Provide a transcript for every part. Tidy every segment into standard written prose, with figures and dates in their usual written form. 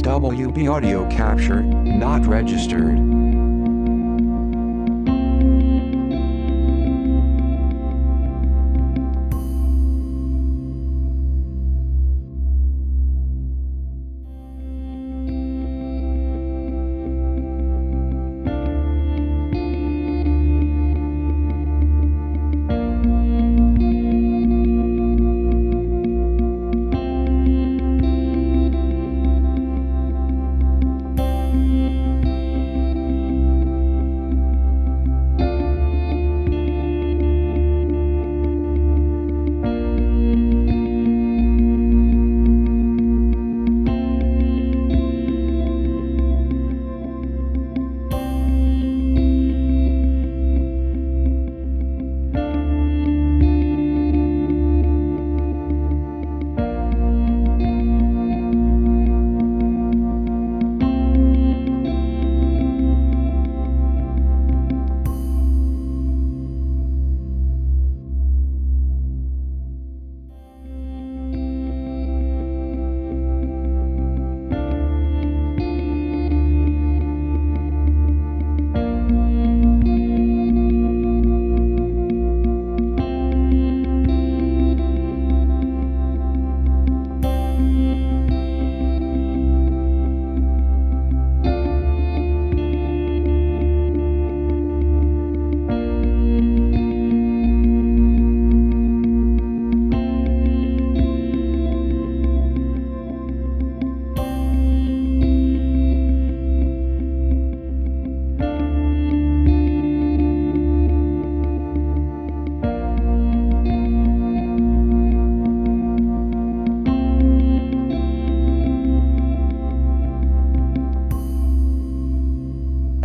SWB audio capture, not registered.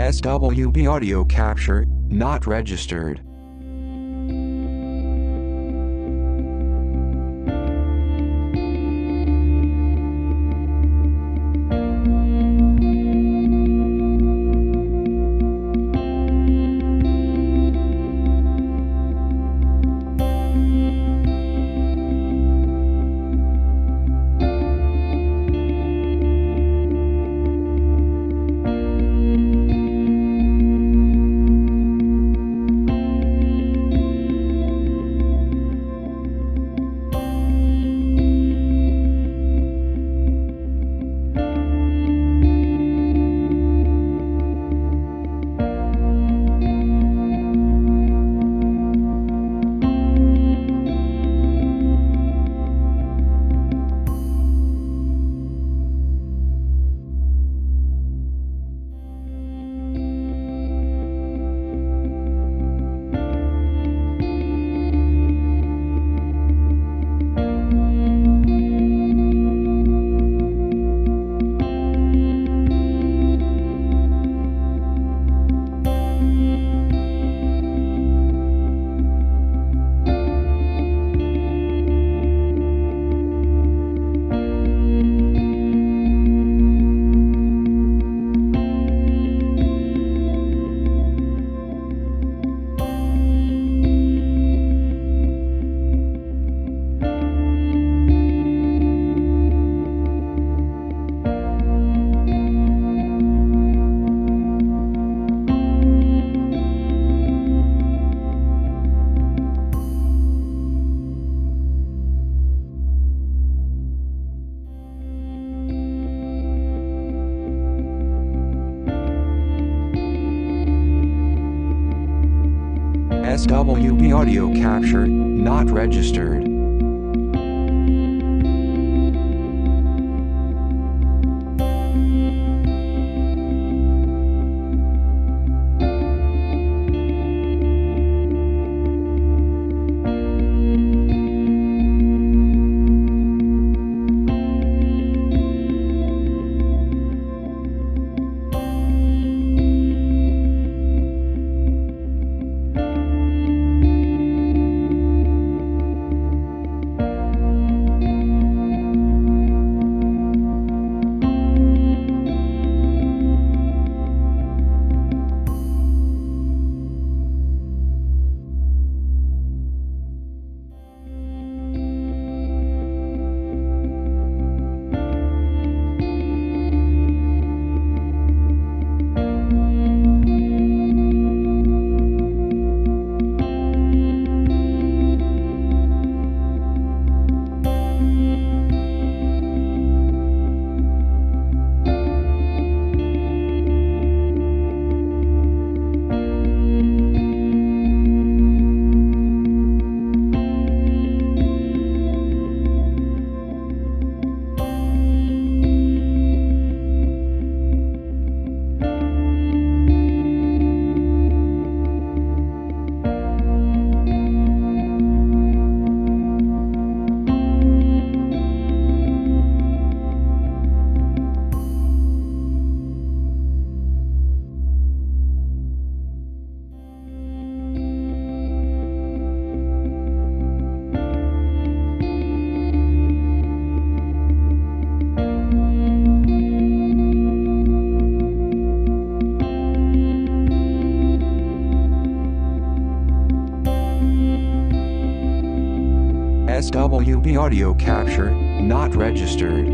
SWB audio capture, not registered. SWB audio capture, not registered. SWB audio capture, not registered.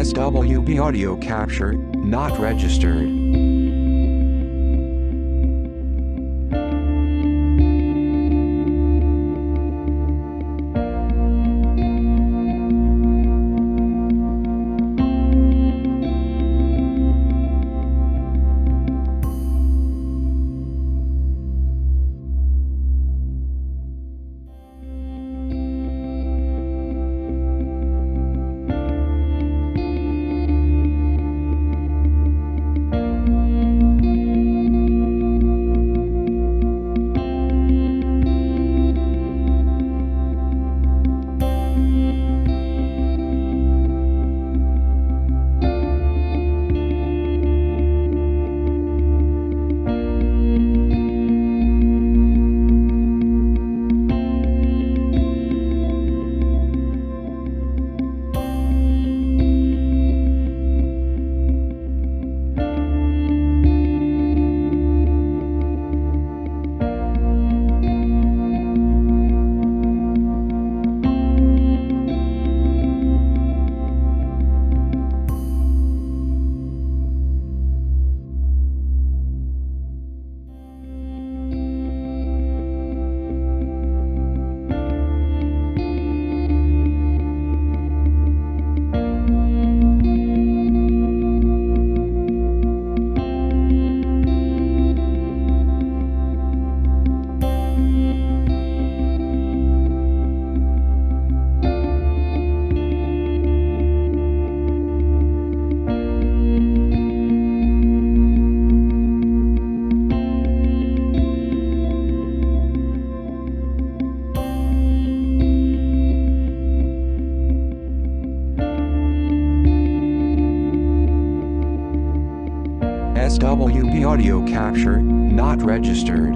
SWB audio capture, not registered. SWB audio capture, not registered.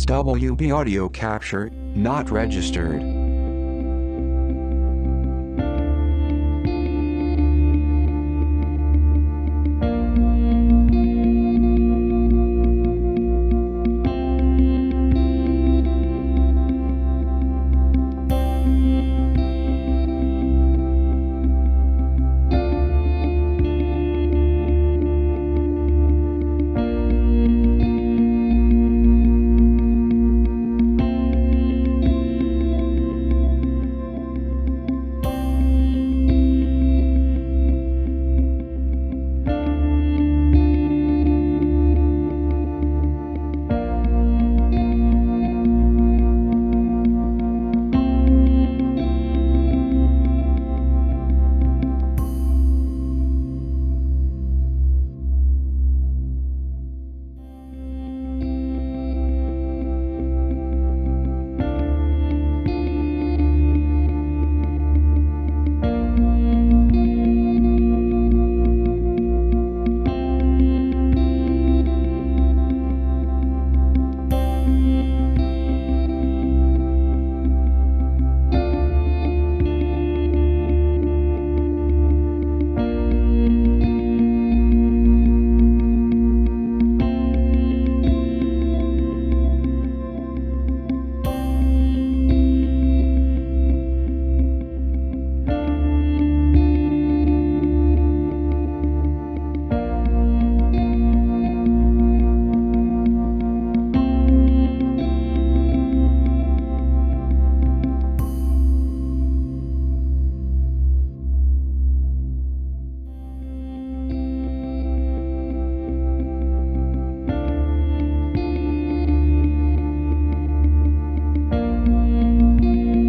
SWB audio capture, not registered.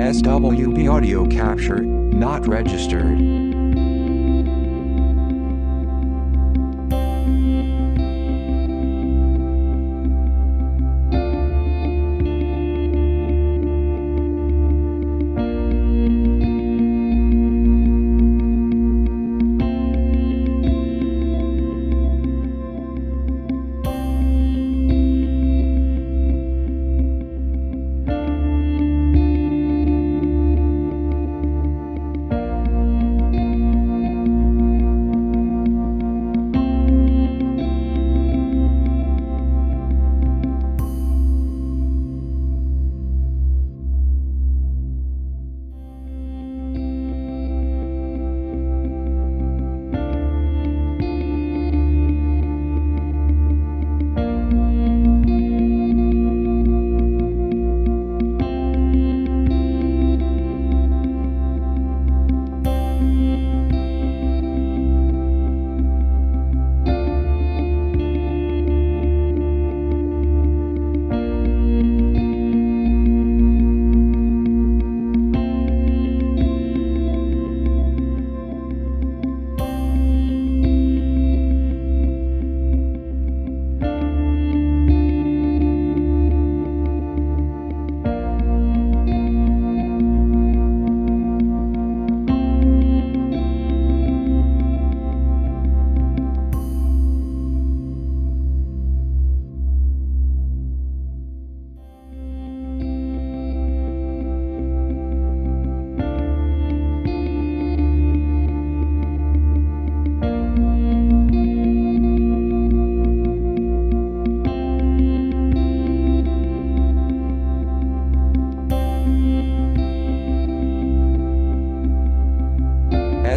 SWB audio capture, not registered.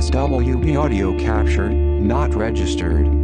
SWB audio capture, not registered.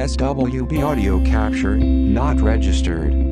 SWB audio capture, not registered.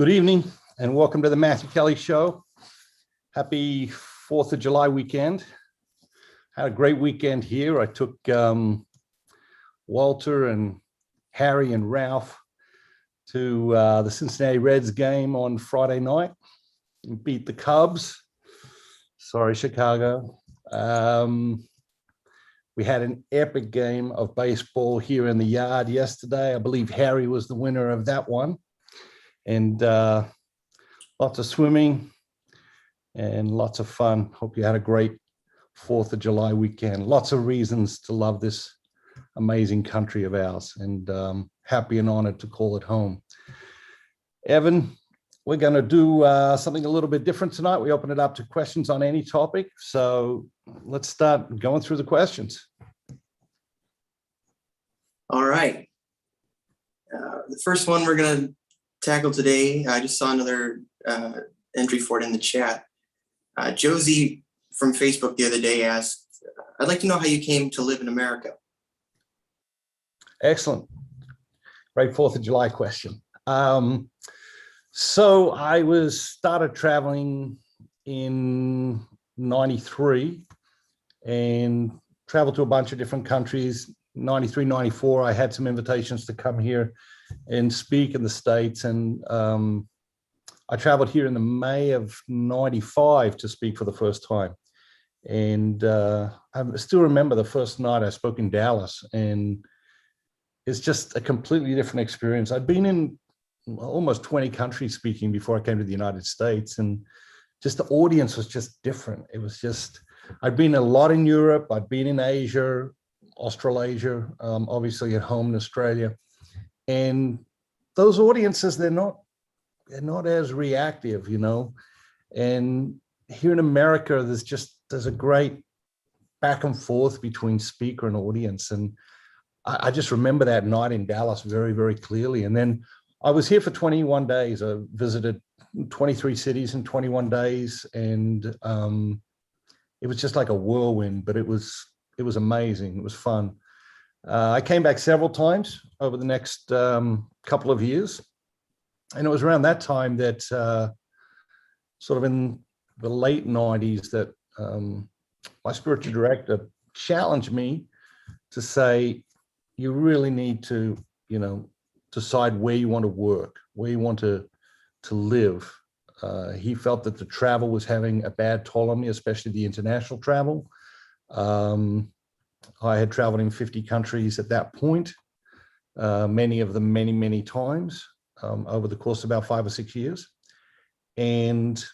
Good evening and welcome to the Matthew Kelly Show. Happy 4th of July weekend. Had a great weekend here. I took Walter and Harry and Ralph to the Cincinnati Reds game on Friday night and beat the Cubs. Sorry, Chicago. We had an epic game of baseball here in the yard yesterday. I believe Harry was the winner of that one. And lots of swimming and lots of fun. Hope you had a great 4th of July weekend. Lots of reasons to love this amazing country of ours, and happy and honored to call it home. Evan, we're going to do something a little bit different tonight. We open it up to questions on any topic. So let's start going through the questions. All right. The first one we're going to tackle today, I just saw another entry for it in the chat. Josie from Facebook the other day asked, I'd like to know how you came to live in America. Excellent. Great 4th of July question. So I started traveling in 93 and traveled to a bunch of different countries. 93, 94, I had some invitations to come here and speak in the States. And I traveled here in the May of 95 to speak for the first time. And I still remember the first night I spoke in Dallas, and it's just a completely different experience. I'd been in almost 20 countries speaking before I came to the United States, and just the audience was just different. It was just, I'd been a lot in Europe, I'd been in Asia, Australasia, obviously at home in Australia. And those audiences, they're not as reactive, you know. And here in America, there's a great back and forth between speaker and audience. And I just remember that night in Dallas very, very clearly. And then I was here for 21 days. I visited 23 cities in 21 days. And it was just like a whirlwind, but it was amazing. It was fun. I came back several times over the next couple of years. And it was around that time that sort of in the late 90s that my spiritual director challenged me to say, you really need to, you know, decide where you want to work, where you want to live. He felt that the travel was having a bad toll on me, especially the international travel. I had traveled in 50 countries at that point, many of them many, many times over the course of about 5 or 6 years. And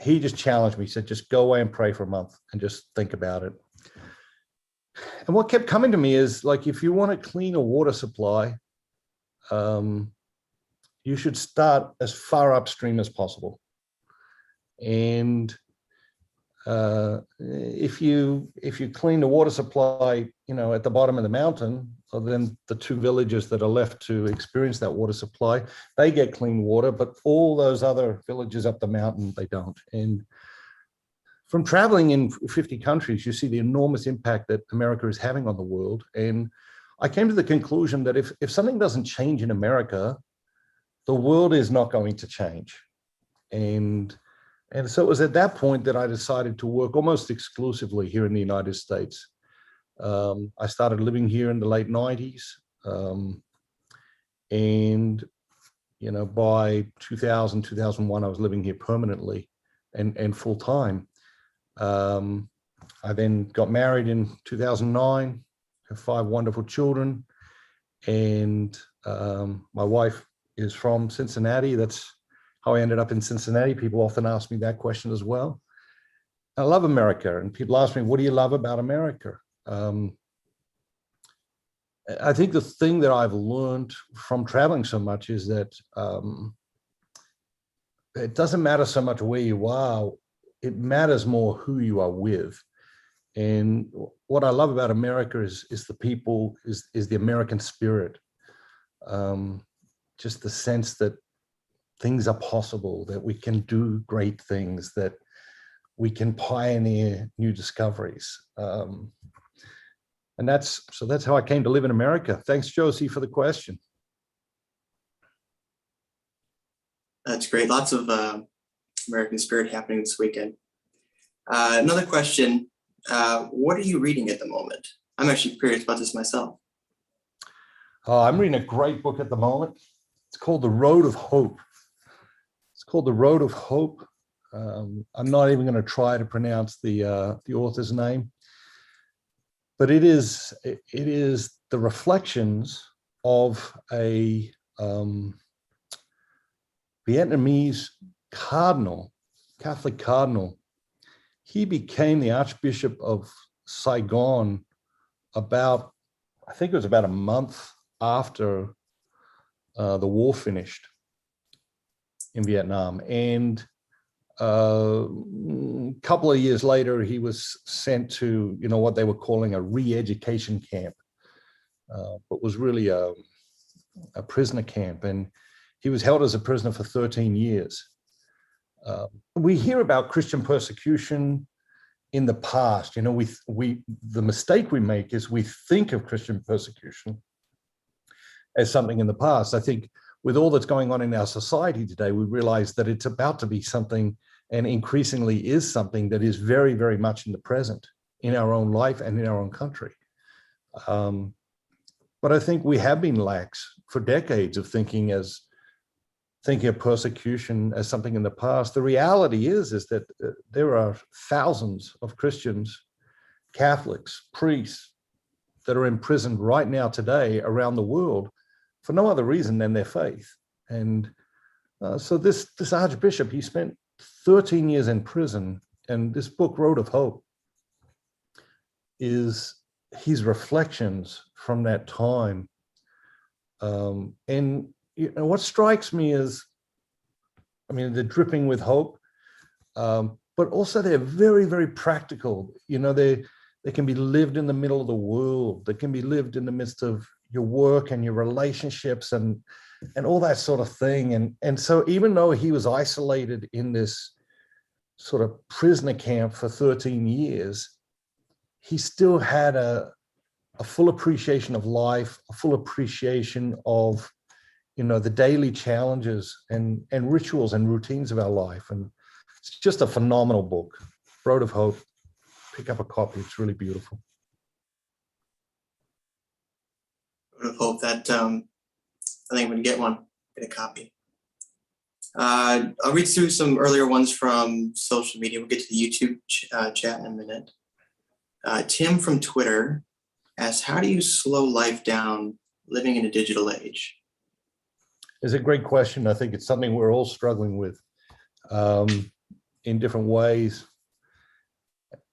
he just challenged me, he said, just go away and pray for a month and just think about it. And what kept coming to me is, like, if you want to clean a water supply, you should start as far upstream as possible. And if you clean the water supply, you know, at the bottom of the mountain, well, then the 2 villages that are left to experience that water supply, they get clean water, but all those other villages up the mountain, they don't. And from traveling in 50 countries, you see the enormous impact that America is having on the world. And I came to the conclusion that if something doesn't change in America, the world is not going to change. And so it was at that point that I decided to work almost exclusively here in the United States. I started living here in the late 90s. And, you know, by 2000, 2001, I was living here permanently and full time. I then got married in 2009, have 5 wonderful children. And my wife is from Cincinnati. That's how I ended up in Cincinnati. People often ask me that question as well. I love America, and people ask me, what do you love about America? I think the thing that I've learned from traveling so much is that it doesn't matter so much where you are, it matters more who you are with. And what I love about America is the people, is the American spirit. Just the sense that things are possible, that we can do great things, that we can pioneer new discoveries. And that's how I came to live in America. Thanks, Josie, for the question. That's great. Lots of American spirit happening this weekend. Another question. What are you reading at the moment? I'm actually curious about this myself. I'm reading a great book at the moment. It's called The Road of Hope. It's called The Road of Hope. I'm not even going to try to pronounce the author's name, but it is the reflections of a Vietnamese cardinal, Catholic cardinal. He became the Archbishop of Saigon about, I think it was about a month after the war finished in Vietnam. And a couple of years later, he was sent to, what they were calling a re-education camp, but was really a prisoner camp. And he was held as a prisoner for 13 years. We hear about Christian persecution in the past. The mistake we make is we think of Christian persecution as something in the past. I think with all that's going on in our society today, we realize that it's about to be something, and increasingly is something, that is very, very much in the present, in our own life and in our own country. But I think we have been lax for decades of thinking of persecution as something in the past. The reality is that there are thousands of Christians, Catholics, priests that are imprisoned right now today around the world for no other reason than their faith. And so this Archbishop, he spent 13 years in prison, and this book, Road of Hope, is his reflections from that time. And what strikes me is, they're dripping with hope, but also they're very, very practical. They can be lived in the middle of the world. They can be lived in the midst of your work and your relationships and all that sort of thing. And so even though he was isolated in this sort of prisoner camp for 13 years, he still had a full appreciation of life, a full appreciation of the daily challenges and rituals and routines of our life. And it's just a phenomenal book, Road of Hope. Pick up a copy. It's really beautiful. Road of Hope. That I think I'm going to get one, get a copy. I'll read through some earlier ones from social media. We'll get to the YouTube chat in a minute. Tim from Twitter asks, how do you slow life down living in a digital age? It's a great question. I think it's something we're all struggling with in different ways.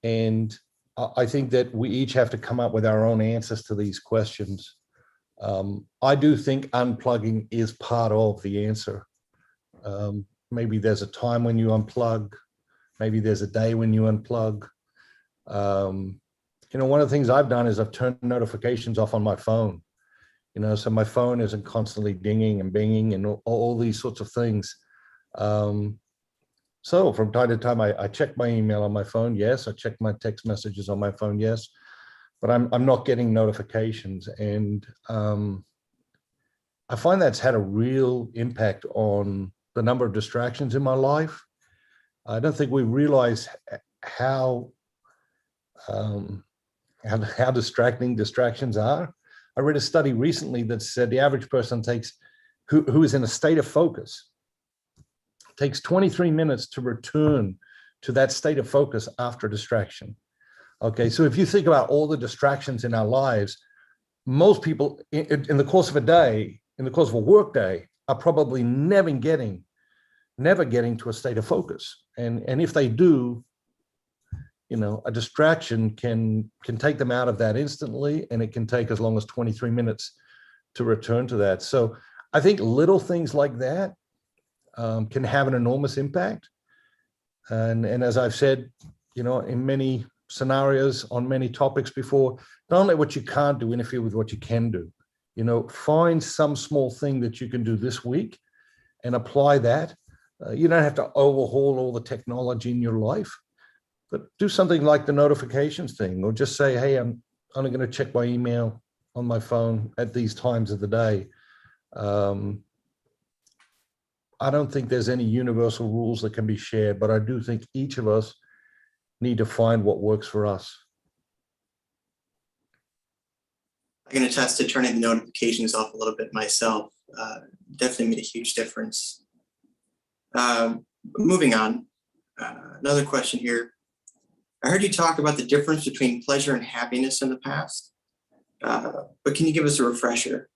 And I think that we each have to come up with our own answers to these questions. I do think unplugging is part of the answer. Maybe there's a time when you unplug. Maybe there's a day when you unplug. One of the things I've done is I've turned notifications off on my phone. So my phone isn't constantly dinging and binging and all these sorts of things. So from time to time, I check my email on my phone. Yes, I check my text messages on my phone. Yes, but I'm not getting notifications. And I find that's had a real impact on the number of distractions in my life. I don't think we realize how distracting distractions are. I read a study recently that said the average person who is in a state of focus takes 23 minutes to return to that state of focus after distraction. Okay, so if you think about all the distractions in our lives, most people in the course of a day, in the course of a work day, are probably never getting to a state of focus. And if they do, a distraction can take them out of that instantly, and it can take as long as 23 minutes to return to that. So I think little things like that can have an enormous impact. And as I've said, in many scenarios on many topics before, don't let what you can't do interfere with what you can do. Find some small thing that you can do this week and apply that. You don't have to overhaul all the technology in your life, but do something like the notifications thing, or just say, hey, I'm only going to check my email on my phone at these times of the day. I don't think there's any universal rules that can be shared, but I do think each of us need to find what works for us. I can attest to turning the notifications off a little bit myself. Definitely made a huge difference. Moving on, another question here. I heard you talk about the difference between pleasure and happiness in the past, but can you give us a refresher?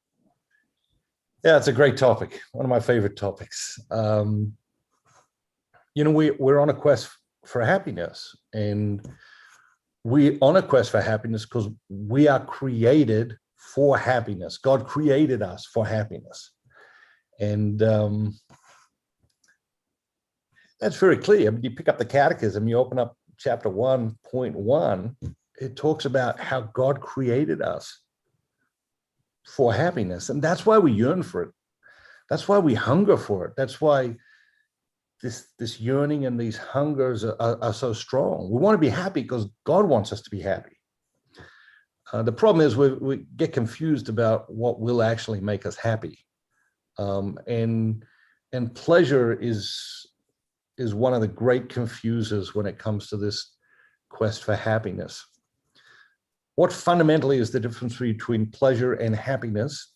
Yeah, it's a great topic. One of my favorite topics. We're on a quest for happiness, and we're on a quest for happiness because we are created for happiness. God created us for happiness. And that's very clear. I mean, you pick up the catechism, you open up chapter 1.1, it talks about how God created us for happiness. And that's why we yearn for it. That's why we hunger for it. That's why this yearning and these hungers are so strong. We want to be happy because God wants us to be happy. The problem is we get confused about what will actually make us happy. And pleasure is one of the great confusers when it comes to this quest for happiness. What fundamentally is the difference between pleasure and happiness?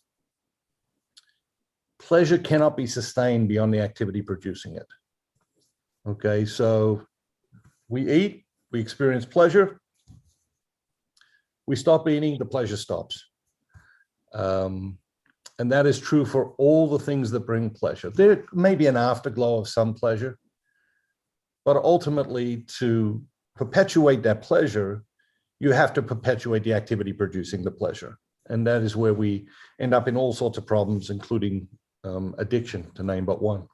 Pleasure cannot be sustained beyond the activity producing it. Okay, so we eat, we experience pleasure, we stop eating, the pleasure stops. And that is true for all the things that bring pleasure. There may be an afterglow of some pleasure, but ultimately to perpetuate that pleasure, you have to perpetuate the activity producing the pleasure. And that is where we end up in all sorts of problems, including addiction, to name but one.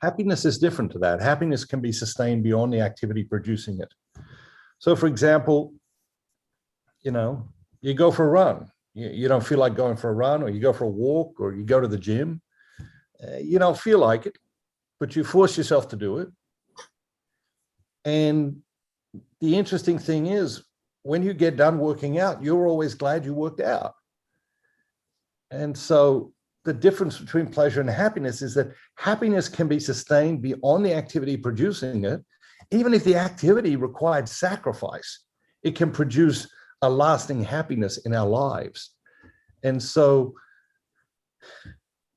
Happiness is different to that. Happiness can be sustained beyond the activity producing it. So for example, you go for a run. You don't feel like going for a run, or you go for a walk, or you go to the gym. You don't feel like it, but you force yourself to do it. And the interesting thing is, when you get done working out, you're always glad you worked out. And so the difference between pleasure and happiness is that happiness can be sustained beyond the activity producing it. Even if the activity required sacrifice, it can produce a lasting happiness in our lives. And so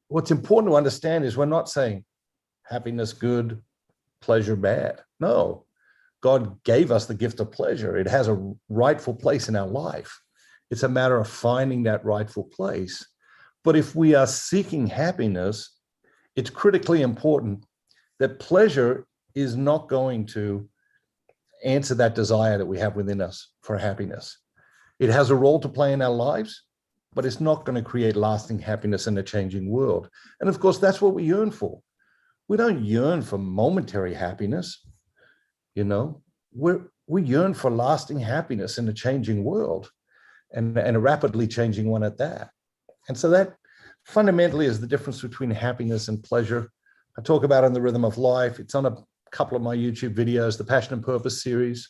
what's important to understand is we're not saying happiness good, pleasure bad. No, God gave us the gift of pleasure. It has a rightful place in our life. It's a matter of finding that rightful place. But if we are seeking happiness, it's critically important that pleasure is not going to answer that desire that we have within us for happiness. It has a role to play in our lives, but it's not going to create lasting happiness in a changing world. And of course, that's what we yearn for. We don't yearn for momentary happiness. We yearn for lasting happiness in a changing world, and a rapidly changing one at that. And so that fundamentally is the difference between happiness and pleasure. I talk about it in The Rhythm of Life. It's on a couple of my YouTube videos, the Passion and Purpose series.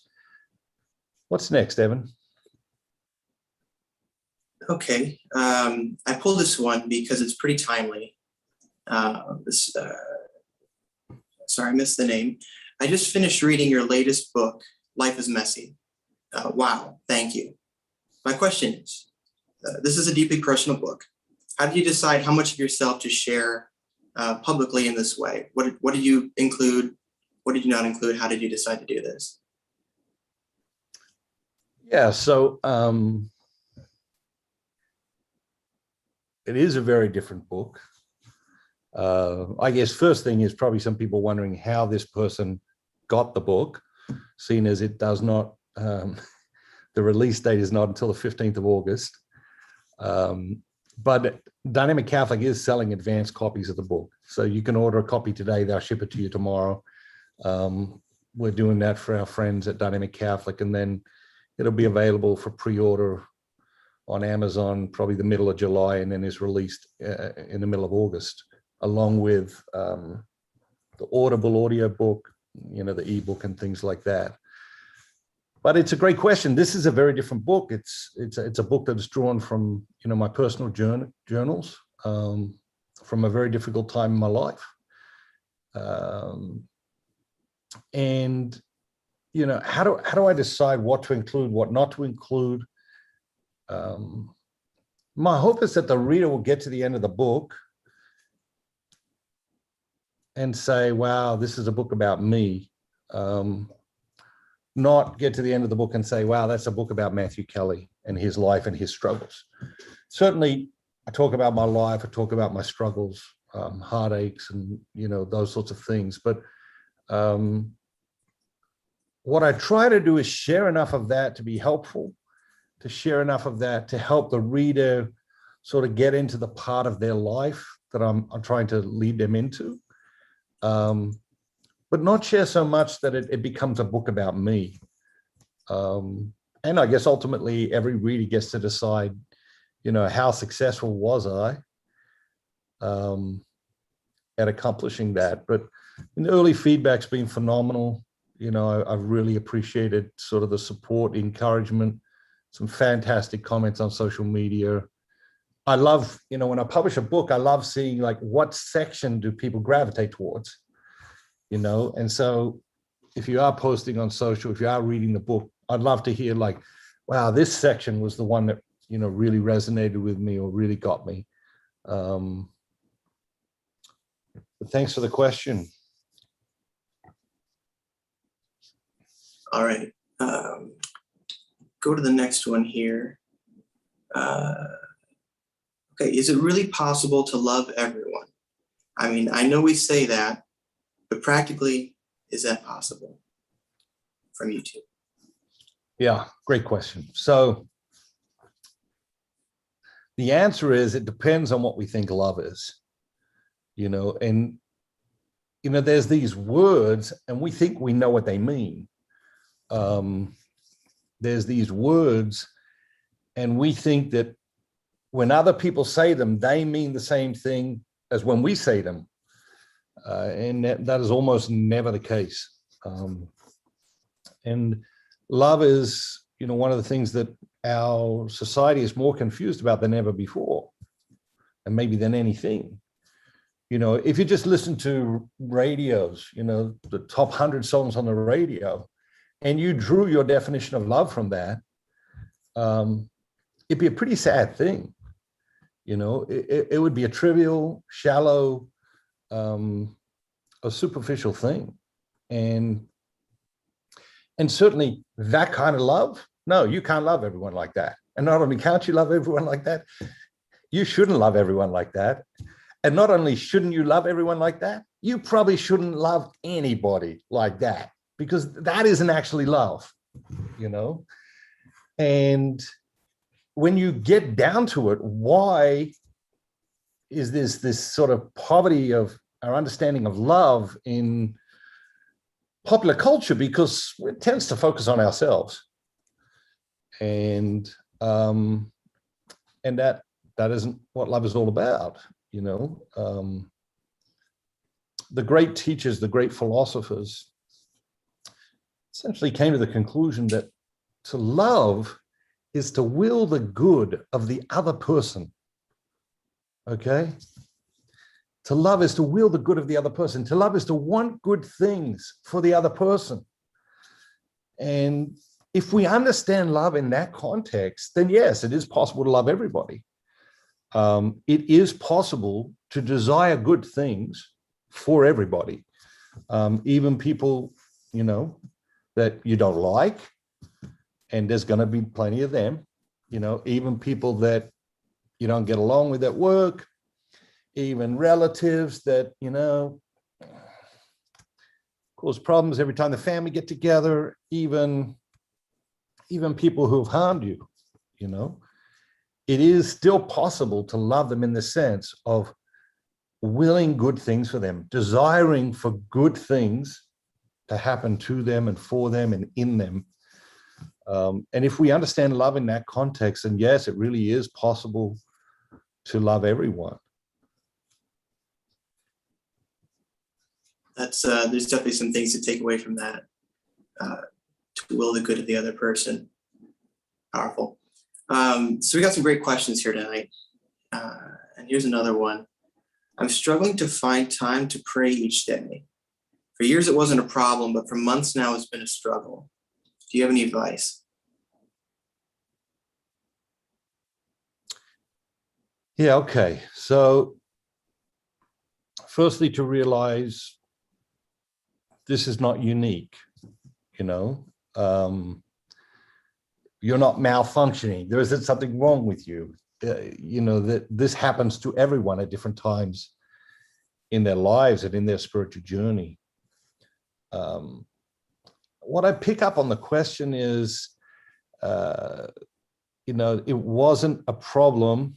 What's next, Evan? Okay, I pulled this one because it's pretty timely. Sorry, I missed the name. I just finished reading your latest book, Life is Messy. Wow, thank you. My question is, this is a deeply personal book. How did you decide how much of yourself to share publicly in this way? What did you include? What did you not include? How did you decide to do this? Yeah, so it is a very different book. I guess first thing is probably some people wondering how this person got the book, seeing as it does not, the release date is not until the 15th of August. But Dynamic Catholic is selling advanced copies of the book. So you can order a copy today, they'll ship it to you tomorrow. We're doing that for our friends at Dynamic Catholic, and then it'll be available for pre-order on Amazon probably the middle of July, and then is released in the middle of August, along with the Audible audio book, the ebook and things like that. But it's a great question. This is a very different book. It's a book that is drawn from my personal journals. from a very difficult time in my life. And, you know, how do I decide what to include, what not to include? My hope is that the reader will get to the end of the book and say, wow, this is a book about me. Not get to the end of the book and say, wow, that's a book about Matthew Kelly and his life and his struggles. Certainly, I talk about my life, I talk about my struggles, heartaches, and, you know, those sorts of things. But what I try to do is share enough of that to be helpful, to share enough of that to help the reader sort of get into the part of their life that I'm trying to lead them into. But not share so much that it becomes a book about me. And I guess ultimately every reader gets to decide, you know, how successful was I at accomplishing that. But the early feedback's been phenomenal. You know, I've really appreciated sort of the support, encouragement, some fantastic comments on social media. I love, you know, when I publish a book, I love seeing like what section do people gravitate towards, you know? And so if you are posting on social, if you are reading the book, I'd love to hear like, wow, this section was the one that, you know, really resonated with me or really got me. But thanks for the question. All right. Go to the next one here. Okay, is it really possible to love everyone? I mean, I know we say that, but practically, is that possible? From you two. Yeah, great question. So the answer is it depends on what we think love is, you know, and, you know, there's these words and we think we know what they mean. There's these words and we think that when other people say them, they mean the same thing as when we say them. And that is almost never the case. And love is, you know, one of the things that our society is more confused about than ever before, and maybe than anything. You know, if you just listen to radios, you know, the top 100 songs on the radio, and you drew your definition of love from that, it'd be a pretty sad thing. You know, it would be a trivial, shallow, a superficial thing. And certainly that kind of love, no, you can't love everyone like that. And not only can't you love everyone like that, you shouldn't love everyone like that. And not only shouldn't you love everyone like that, you probably shouldn't love anybody like that, because that isn't actually love, you know? And when you get down to it, why is this sort of poverty of our understanding of love in popular culture? Because it tends to focus on ourselves. And that isn't what love is all about, you know. The great teachers, the great philosophers essentially came to the conclusion that to love is to will the good of the other person, okay? To love is to will the good of the other person. To love is to want good things for the other person. And if we understand love in that context, then yes, it is possible to love everybody. It is possible to desire good things for everybody, even people, you know, that you don't like, and there's going to be plenty of them, you know, even people that you don't get along with at work, even relatives that, you know, cause problems every time the family get together, even people who have harmed you, you know. It is still possible to love them in the sense of willing good things for them, desiring for good things to happen to them and for them and in them. And if we understand love in that context, then yes, it really is possible to love everyone. That's there's definitely some things to take away from that. To will the good of the other person. Powerful. So we got some great questions here tonight. And here's another one. I'm struggling to find time to pray each day. For years it wasn't a problem, but for months now it's been a struggle. Do you have any advice? Yeah, okay. So firstly, to realize this is not unique, you know. You're not malfunctioning. There isn't something wrong with you. You know, that this happens to everyone at different times in their lives and in their spiritual journey. What I pick up on the question is, you know, it wasn't a problem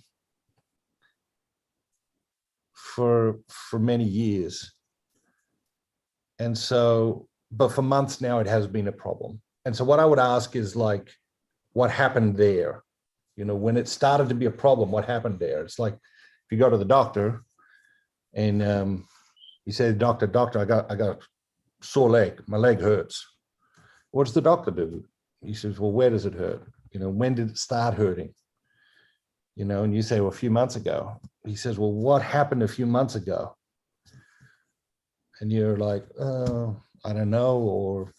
for many years. And so, but for months now, it has been a problem. And so what I would ask is like, what happened there? You know, when it started to be a problem, what happened there? It's like, if you go to the doctor and you say, doctor, I got a sore leg, my leg hurts. What does the doctor do? He says, well, where does it hurt? You know, when did it start hurting? You know, and you say, well, a few months ago. He says, well, what happened a few months ago? And you're like, oh, I don't know, or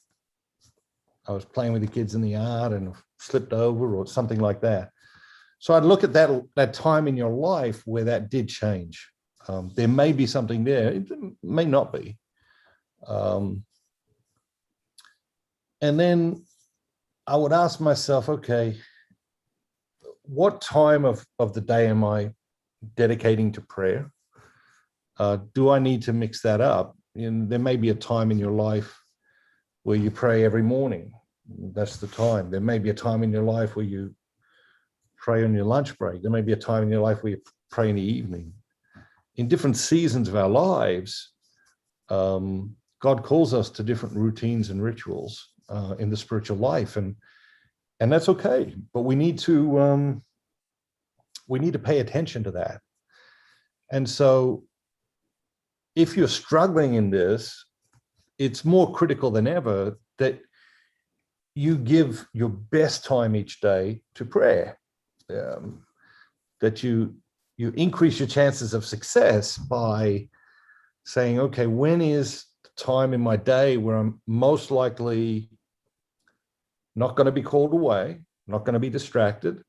I was playing with the kids in the yard and slipped over or something like that. So I'd look at that time in your life where that did change. There may be something there, it may not be. And then I would ask myself, okay, what time of the day am I dedicating to prayer? Do I need to mix that up? And there may be a time in your life where you pray every morning. That's the time. There may be a time in your life where you pray on your lunch break. There may be a time in your life where you pray in the evening. In different seasons of our lives, God calls us to different routines and rituals in the spiritual life, and that's okay. But we need to pay attention to that. And so, if you're struggling in this, it's more critical than ever that you give your best time each day to prayer. That you increase your chances of success by saying, okay, when is the time in my day where I'm most likely not going to be called away, not going to be distracted,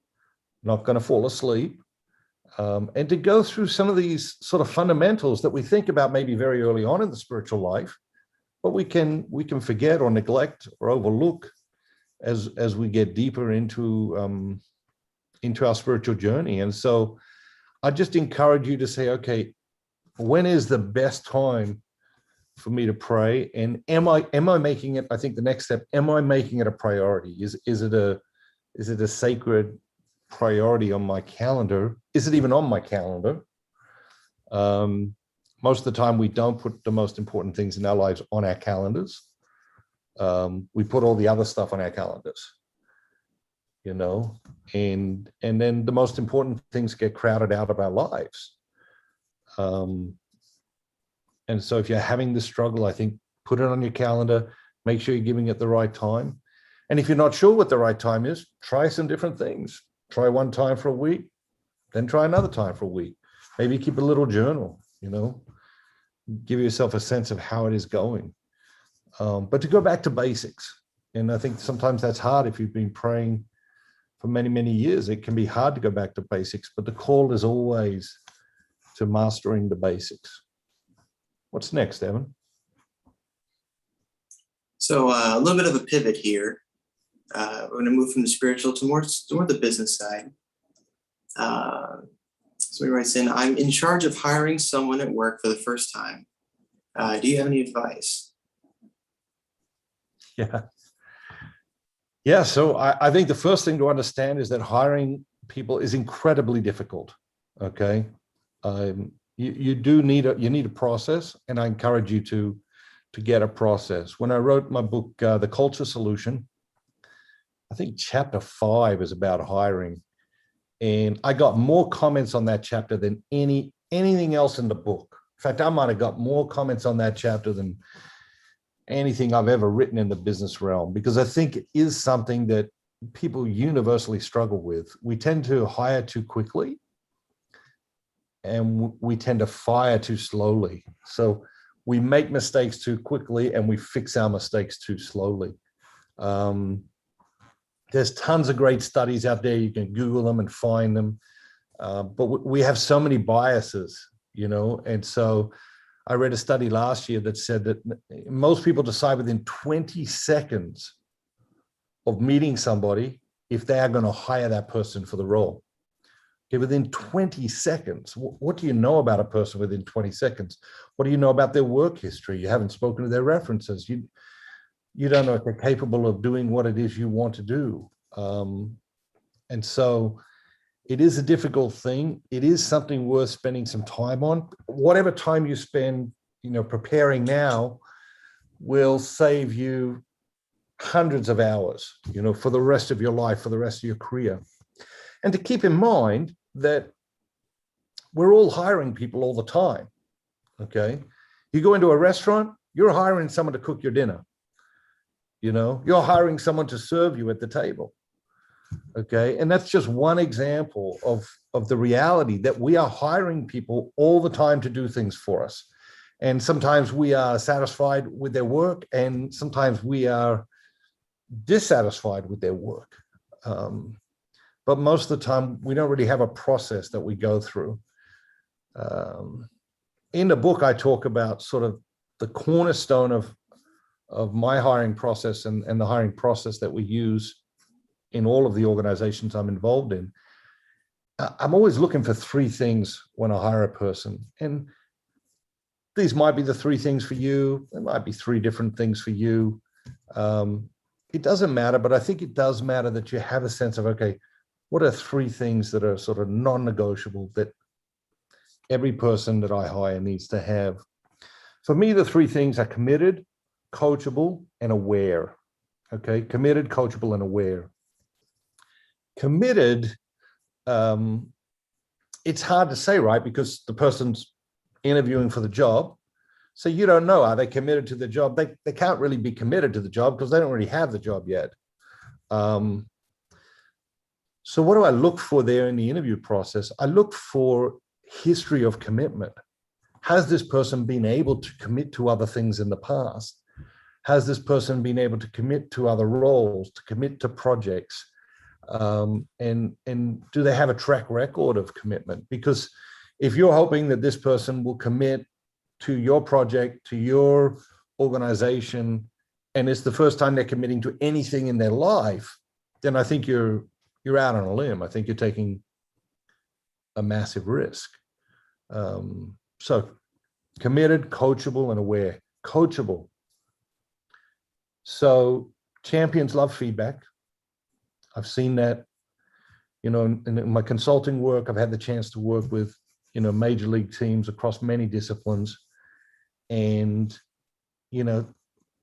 not going to fall asleep, and to go through some of these sort of fundamentals that we think about maybe very early on in the spiritual life, but we can forget or neglect or overlook as we get deeper into our spiritual journey. And so I just encourage you to say, okay, when is the best time for me to pray? And am I making it, I think the next step, am I making it a priority? Is it a sacred priority on my calendar? Is it even on my calendar? Most of the time we don't put the most important things in our lives on our calendars. We put all the other stuff on our calendars, you know, and then the most important things get crowded out of our lives. And so if you're having this struggle, I think put it on your calendar, make sure you're giving it the right time. And if you're not sure what the right time is, try some different things. Try one time for a week, then try another time for a week. Maybe keep a little journal, you know, give yourself a sense of how it is going. But to go back to basics, and I think sometimes that's hard if you've been praying for many, many years. It can be hard to go back to basics, but the call is always to mastering the basics. What's next, Evan? So a little bit of a pivot here. We're going to move from the spiritual to more the business side. So he writes in, I'm in charge of hiring someone at work for the first time. Do you have any advice? Yeah. So I think the first thing to understand is that hiring people is incredibly difficult. Okay. You need a process, and I encourage you to get a process. When I wrote my book, The Culture Solution, I think chapter 5 is about hiring. And I got more comments on that chapter than anything else in the book. In fact, I might have got more comments on that chapter than anything I've ever written in the business realm, because I think it is something that people universally struggle with. We tend to hire too quickly. and we tend to fire too slowly. So we make mistakes too quickly and we fix our mistakes too slowly. There's tons of great studies out there. You can Google them and find them. But we have so many biases, and so I read a study last year that said that most people decide within 20 seconds of meeting somebody if they are going to hire that person for the role. Okay, within 20 seconds. What do you know about a person within 20 seconds? What do you know about their work history? You haven't spoken to their references. You don't know if they're capable of doing what it is you want to do. And so it is a difficult thing. It is something worth spending some time on. Whatever time you spend, preparing now will save you hundreds of hours, for the rest of your life, for the rest of your career. And to keep in mind that we're all hiring people all the time, okay? You go into a restaurant, you're hiring someone to cook your dinner. You're hiring someone to serve you at the table. Okay, and that's just one example of the reality that we are hiring people all the time to do things for us. And sometimes we are satisfied with their work, and sometimes we are dissatisfied with their work. But most of the time, we don't really have a process that we go through. In the book, I talk about sort of the cornerstone of my hiring process and the hiring process that we use in all of the organizations I'm involved in. I'm always looking for three things when I hire a person. And these might be the three things for you. There might be three different things for you. It doesn't matter, but I think it does matter that you have a sense of, okay, what are three things that are sort of non-negotiable that every person that I hire needs to have? For me, the three things are committed, coachable, and aware. Okay, committed, coachable, and aware. Committed, it's hard to say, right? Because the person's interviewing for the job. So you don't know, are they committed to the job? They can't really be committed to the job because they don't really have the job yet. So what do I look for there in the interview process? I look for history of commitment. Has this person been able to commit to other things in the past? Has this person been able to commit to other roles, to commit to projects? And do they have a track record of commitment? Because if you're hoping that this person will commit to your project, to your organization, and it's the first time they're committing to anything in their life, then I think you're out on a limb. I think you're taking a massive risk. So committed, coachable, and aware. Coachable. So champions love feedback. I've seen that, in my consulting work. I've had the chance to work with, major league teams across many disciplines. And,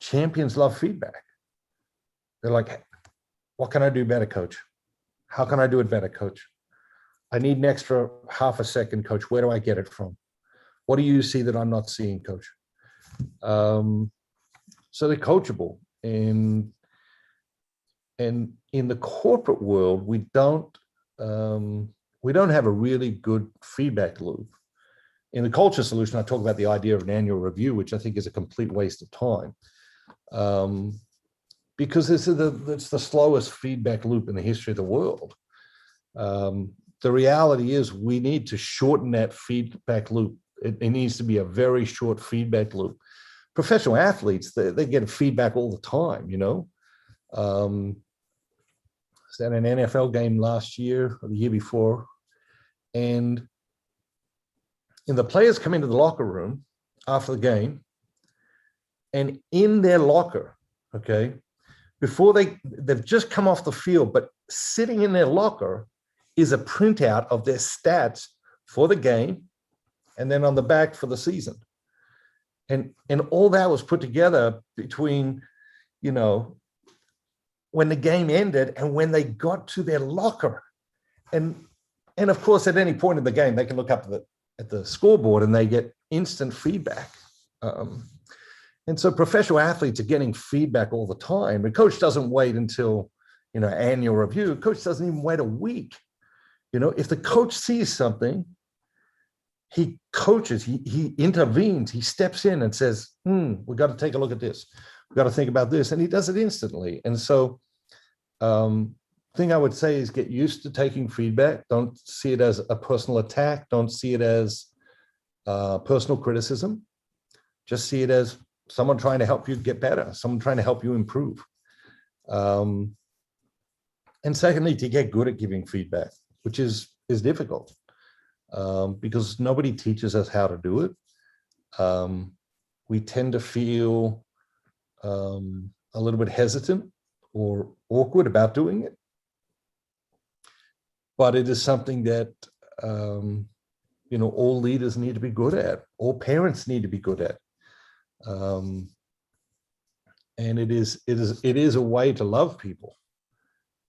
champions love feedback. They're like, what can I do better, coach? How can I do it better, coach? I need an extra half a second, coach. Where do I get it from? What do you see that I'm not seeing, coach? So they're coachable. And in the corporate world, we don't have a really good feedback loop. In the culture solution, I talk about the idea of an annual review, which I think is a complete waste of time, because it's the slowest feedback loop in the history of the world. The reality is we need to shorten that feedback loop. It needs to be a very short feedback loop. Professional athletes, they get feedback all the time, I was at an NFL game last year or the year before, and the players come into the locker room after the game, and in their locker, okay, before they've just come off the field, but sitting in their locker is a printout of their stats for the game, and then on the back for the season. And all that was put together between, when the game ended and when they got to their locker. And of course, at any point in the game, they can look up at the scoreboard and they get instant feedback. And so professional athletes are getting feedback all the time. The coach doesn't wait until, annual review. Coach doesn't even wait a week. If the coach sees something he coaches, he intervenes, he steps in and says, we've got to take a look at this. We've got to think about this. And he does it instantly. And so thing I would say is get used to taking feedback. Don't see it as a personal attack. Don't see it as personal criticism. Just see it as someone trying to help you get better, someone trying to help you improve. And secondly, to get good at giving feedback, which is difficult because nobody teaches us how to do it. We tend to feel a little bit hesitant or awkward about doing it. But it is something that all leaders need to be good at, all parents need to be good at. And it is a way to love people.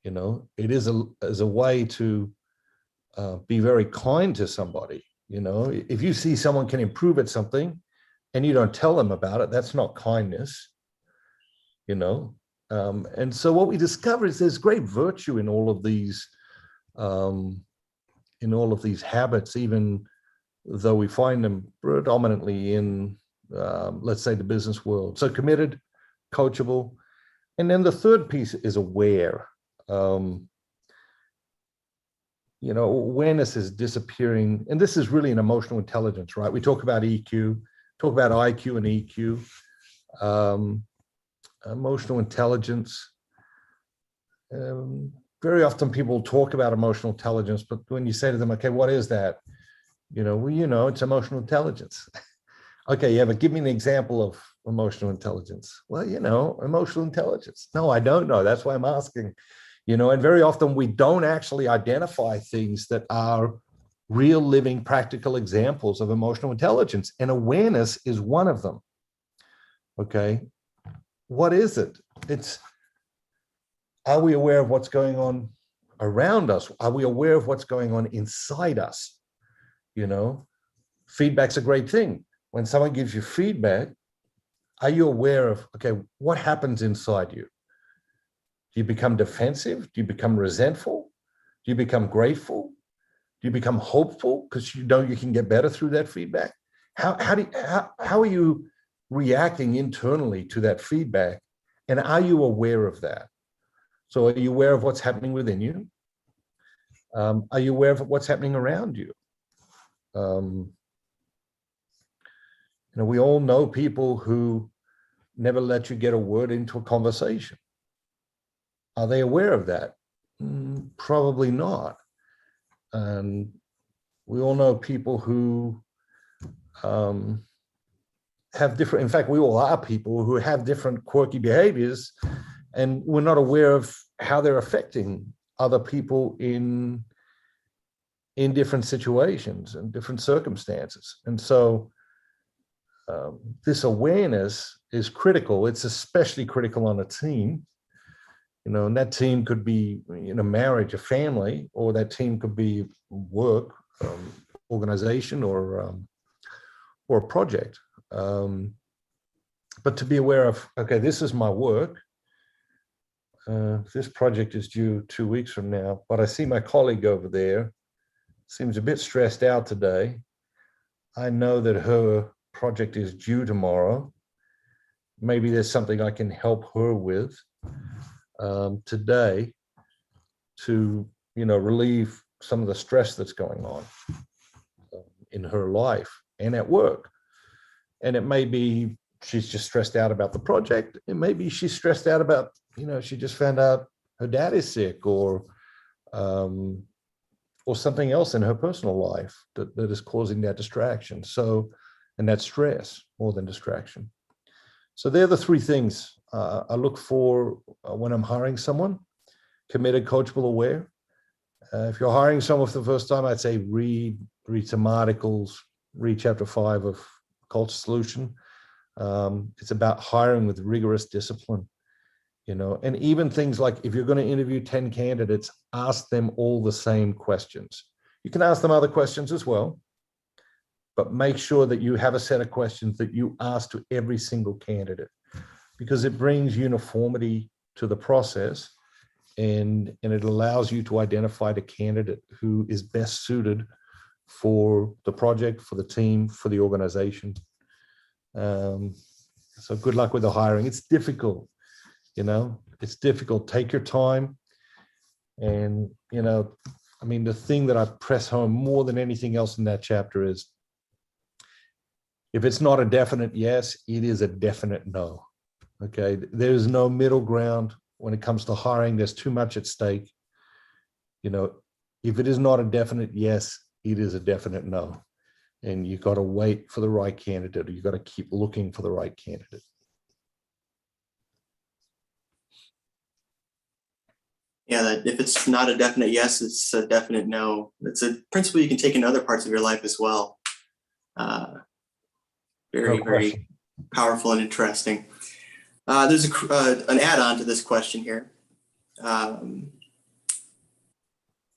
It is a way to be very kind to somebody. If you see someone can improve at something and you don't tell them about it, that's not kindness. And so what we discover is there's great virtue in all of these habits, even though we find them predominantly in, let's say, the business world. So committed, coachable. And then the third piece is aware. Awareness is disappearing. And this is really an emotional intelligence, right? We talk about EQ, talk about IQ and EQ. Emotional intelligence. Very often people talk about emotional intelligence, but when you say to them, okay, what is that? It's emotional intelligence. Okay, yeah, but give me an example of emotional intelligence. Well, emotional intelligence. No, I don't know. That's why I'm asking. And very often we don't actually identify things that are real, living, practical examples of emotional intelligence. And awareness is one of them. Okay. What is it? Are we aware of what's going on around us? Are we aware of what's going on inside us? Feedback's a great thing. When someone gives you feedback, are you aware of, okay, what happens inside you? Do you become defensive? Do you become resentful? Do you become grateful? Do you become hopeful because you can get better through that feedback? How are you reacting internally to that feedback? And are you aware of that? So are you aware of what's happening within you? Are you aware of what's happening around you? We all know people who never let you get a word into a conversation. Are they aware of that? Probably not. And we all know people who have different, in fact, we all are people who have different quirky behaviors, and we're not aware of how they're affecting other people in different situations and different circumstances. And so this awareness is critical. It's especially critical on a team, and that team could be, marriage, a family, or that team could be work, organization, or a project. But to be aware of, okay, this is my work. This project is due 2 weeks from now, but I see my colleague over there seems a bit stressed out today. I know that her project is due tomorrow. Maybe there's something I can help her with today to, relieve some of the stress that's going on in her life and at work. And it may be she's just stressed out about the project. It may be she's stressed out about, she just found out her dad is sick, or something else in her personal life that is causing that distraction. So, and that stress more than distraction. So they're the three things I look for when I'm hiring someone: committed, coachable, aware. If you're hiring someone for the first time, I'd say read some articles, read chapter 5 of Culture Solution. It's about hiring with rigorous discipline, and even things like, if you're going to interview 10 candidates, ask them all the same questions. You can ask them other questions as well, but make sure that you have a set of questions that you ask to every single candidate, because it brings uniformity to the process, and it allows you to identify the candidate who is best suited for the project, for the team, for the organization. So good luck with the hiring. It's difficult, it's difficult. Take your time. And, I mean, the thing that I press home more than anything else in that chapter is, if it's not a definite yes, it is a definite no. Okay. There's no middle ground when it comes to hiring. There's too much at stake. If it is not a definite yes, it is a definite no. And you got to wait for the right candidate, or you got to keep looking for the right candidate. Yeah, that if it's not a definite yes, it's a definite no. It's a principle you can take in other parts of your life as well. Very powerful and interesting. There's an add-on to this question here.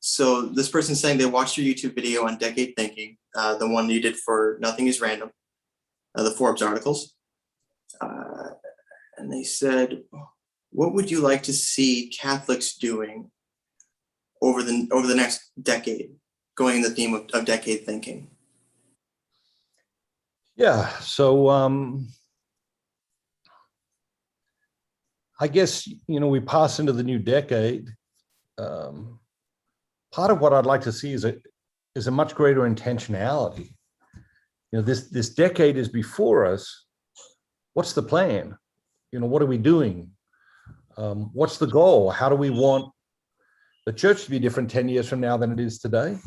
So this person's saying they watched your YouTube video on decade thinking, the one you did for Nothing is Random, the Forbes articles. And they said, what would you like to see Catholics doing over the next decade, going in the theme of decade thinking? Yeah, so I guess, we pass into the new decade. Part of what I'd like to see is a much greater intentionality. This decade is before us. What's the plan? What are we doing? What's the goal? How do we want the church to be different 10 years from now than it is today?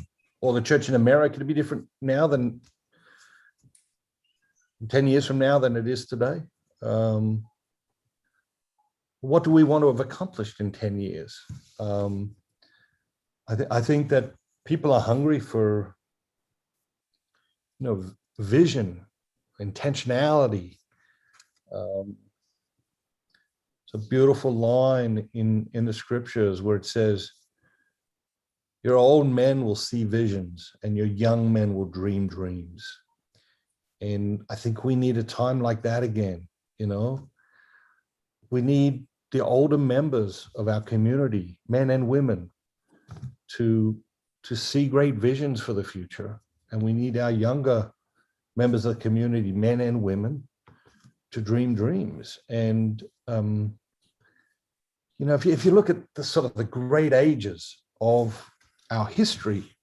Or the church in America to be different now than 10 years from now than it is today? What do we want to have accomplished in 10 years? I think that people are hungry for, vision, intentionality. It's a beautiful line in the scriptures where it says, your old men will see visions and your young men will dream dreams. And I think we need a time like that again. We need the older members of our community, men and women, to see great visions for the future. And we need our younger members of the community, men and women, to dream dreams. And if you look at the sort of the great ages of our history,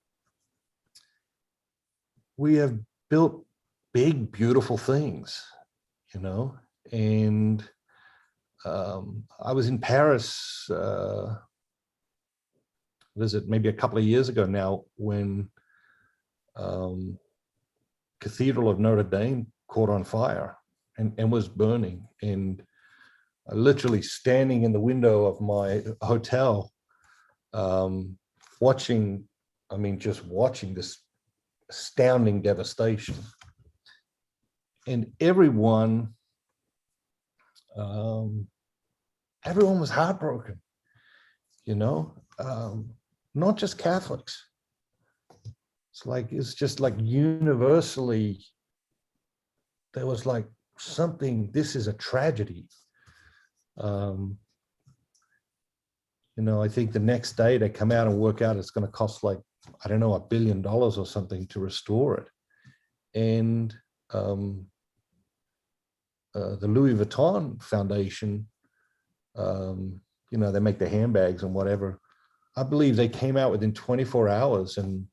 we have built big, beautiful things, and I was in Paris, maybe a couple of years ago now, when Cathedral of Notre Dame caught on fire and was burning. And literally standing in the window of my hotel, watching this astounding devastation. And everyone was heartbroken, not just Catholics. It's just like universally, there was like something, this is a tragedy. I think the next day they come out and work out it's going to cost $1 billion or something to restore it. And the Louis Vuitton Foundation, they make the handbags and whatever. I believe they came out within 24 hours and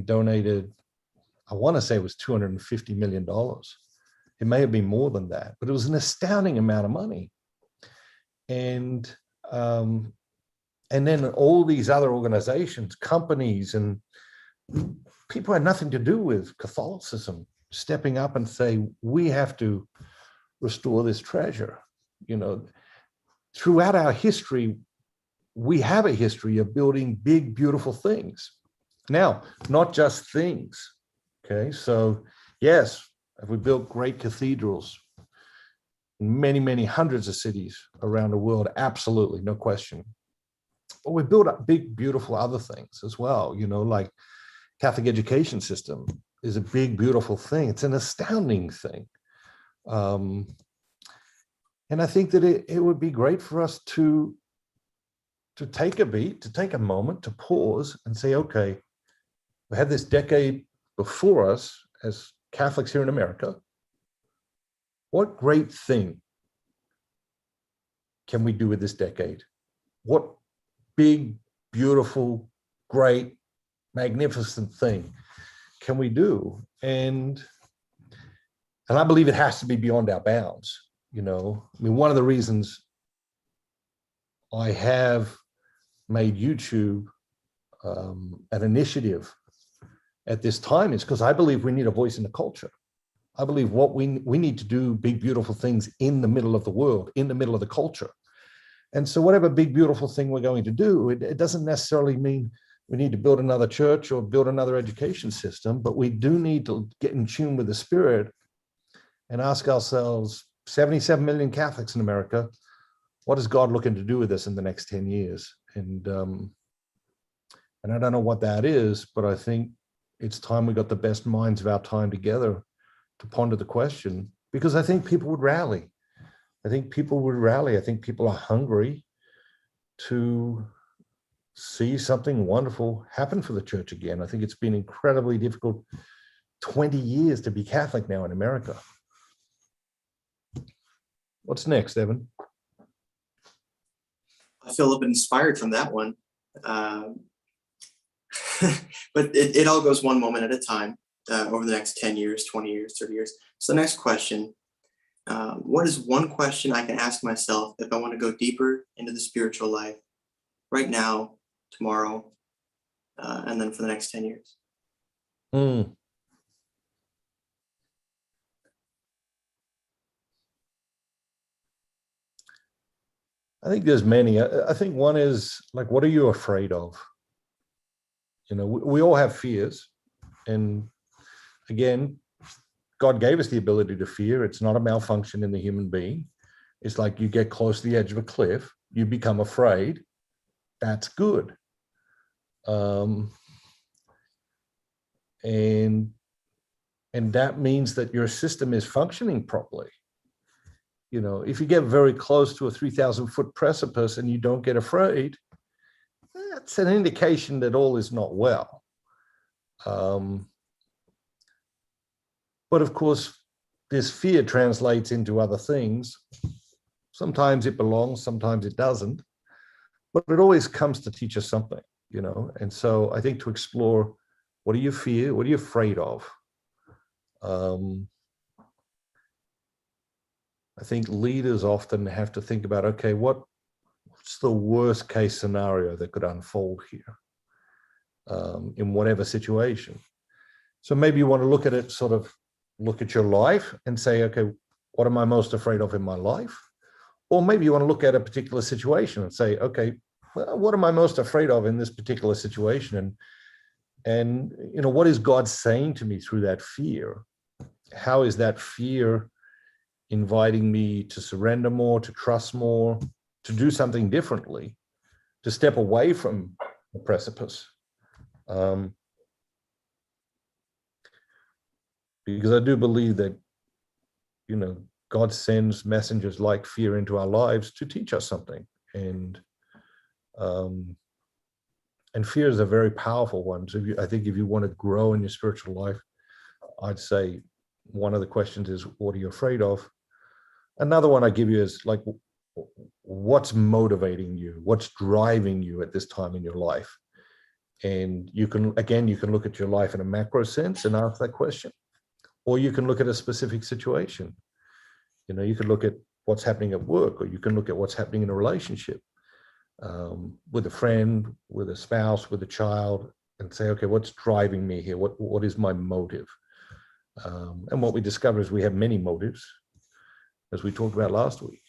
donated, I want to say it was $250 million. It may have been more than that, but it was an astounding amount of money. And then all these other organizations, companies, and people had nothing to do with Catholicism stepping up and say, we have to restore this treasure. Throughout our history, we have a history of building big, beautiful things. Now, not just things. Okay, so yes, we built great cathedrals in many, many hundreds of cities around the world. Absolutely, no question. But we built up big, beautiful other things as well. Like Catholic education system is a big, beautiful thing. It's an astounding thing. And I think that it would be great for us to take a beat, to take a moment, to pause and say, okay, We had this decade before us as Catholics here in America. What great thing can we do with this decade? What big, beautiful, great, magnificent thing can we do? And I believe it has to be beyond our bounds. I mean, one of the reasons I have made YouTube an initiative at this time is because I believe we need a voice in the culture. I believe what we need to do big, beautiful things in the middle of the world, in the middle of the culture. And so whatever big, beautiful thing we're going to do, it doesn't necessarily mean we need to build another church or build another education system, but we do need to get in tune with the Spirit and ask ourselves, 77 million Catholics in America, what is God looking to do with us in the next 10 years? And I don't know what that is, but I think it's time we got the best minds of our time together to ponder the question, because I think people would rally. I think people would rally. I think people are hungry to see something wonderful happen for the church again. I think it's been incredibly difficult 20 years to be Catholic now in America. What's next, Evan? I feel a little bit inspired from that one. But it all goes one moment at a time over the next 10 years, 20 years, 30 years. So the next question, what is one question I can ask myself if I want to go deeper into the spiritual life right now, tomorrow, and then for the next 10 years? I think there's many. I think one is like, what are you afraid of? We all have fears. And again, God gave us the ability to fear. It's not a malfunction in the human being. It's like you get close to the edge of a cliff, you become afraid. That's good. And that means that your system is functioning properly. If you get very close to a 3,000-foot precipice and you don't get afraid, that's an indication that all is not well. But of course, this fear translates into other things. Sometimes it belongs, sometimes it doesn't, but it always comes to teach us something, And so I think to explore, what do you fear? What are you afraid of? I think leaders often have to think about, okay, what's the worst case scenario that could unfold here in whatever situation? So maybe you want to look at it, sort of look at your life and say, okay, what am I most afraid of in my life? Or maybe you want to look at a particular situation and say, okay, well, what am I most afraid of in this particular situation? And what is God saying to me through that fear? How is that fear inviting me to surrender more, to trust more, to do something differently, to step away from the precipice? Because I do believe that, God sends messengers like fear into our lives to teach us something. And fear is a very powerful one. So I think if you want to grow in your spiritual life, I'd say one of the questions is, what are you afraid of? Another one I give you is like, what's motivating you? What's driving you at this time in your life? And you can look at your life in a macro sense and ask that question, or you can look at a specific situation. You could look at what's happening at work, or you can look at what's happening in a relationship with a friend, with a spouse, with a child, and say, okay, what's driving me here? What is my motive? And what we discover is we have many motives, as we talked about last week.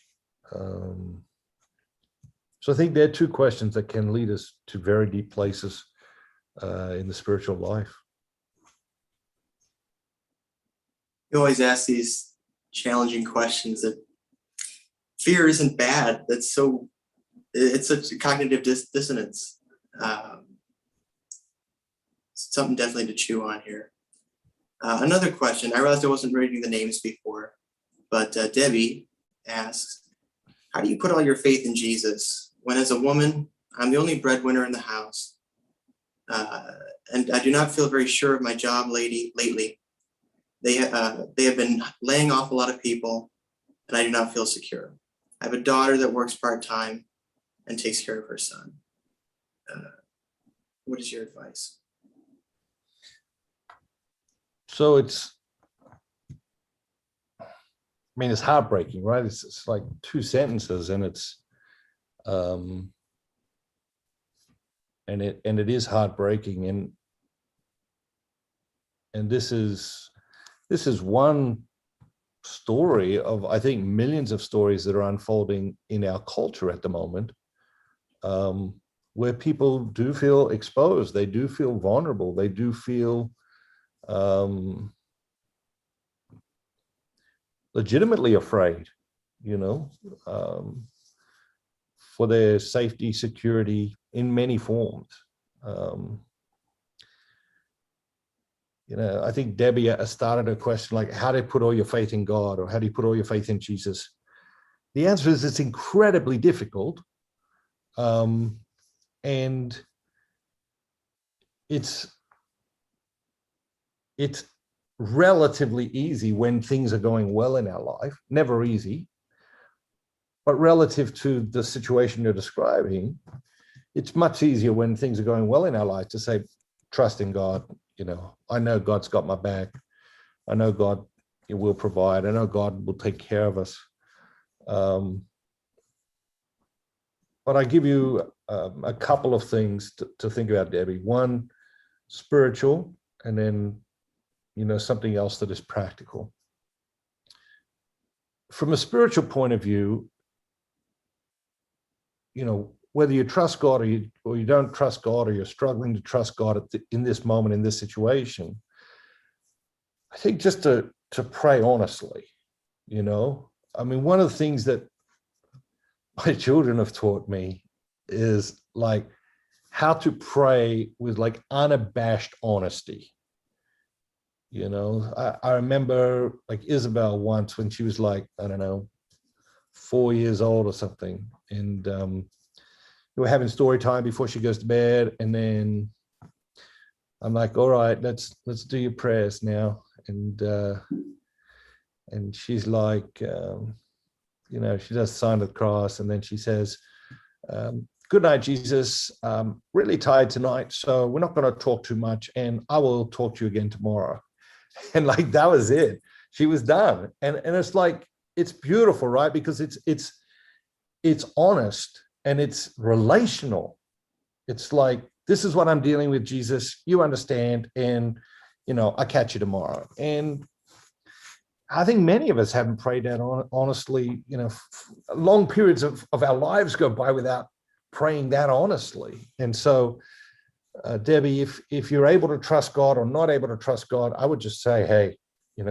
So I think there are two questions that can lead us to very deep places in the spiritual life. You always ask these challenging questions. That fear isn't bad. It's such a cognitive dissonance. Something definitely to chew on here. Another question. I realized I wasn't reading the names before, but Debbie asks, how do you put all your faith in Jesus when, as a woman, I'm the only breadwinner in the house, and I do not feel very sure of my job lately. They have been laying off a lot of people, and I do not feel secure. I have a daughter that works part-time and takes care of her son. What is your advice? So it's heartbreaking, right? It's like two sentences, and it is heartbreaking, and this is one story of, I think, millions of stories that are unfolding in our culture at the moment, where people do feel exposed, they do feel vulnerable, they do feel legitimately afraid, for their safety, security in many forms. I think Debbie started a question like, how do you put all your faith in God, or how do you put all your faith in Jesus? The answer is it's incredibly difficult. And it's relatively easy when things are going well in our life, never easy, but relative to the situation you're describing, it's much easier when things are going well in our life to say, trust in God. I know God's got my back. I know God will provide. I know God will take care of us. But I give you a couple of things to think about, Debbie. One, spiritual, and then, something else that is practical. From a spiritual point of view, whether you trust God or you don't trust God, or you're struggling to trust God in this moment, in this situation, I think just to pray honestly, one of the things that my children have taught me is like how to pray with like unabashed honesty. I remember like Isabel once when she was like, I don't know, 4 years old or something. And we were having story time before she goes to bed. And then I'm like, all right, let's do your prayers now. And she's like, she does sign of the cross. And then she says, good night, Jesus. Really tired tonight, so we're not going to talk too much, and I will talk to you again tomorrow. And like, that was it. She was done. And it's like, it's beautiful, right? Because it's honest and it's relational. It's like, this is what I'm dealing with, Jesus. You understand. And, I'll catch you tomorrow. And I think many of us haven't prayed that honestly. Long periods of our lives go by without praying that honestly. And so, Debbie, if you're able to trust God or not able to trust God, I would just say, hey,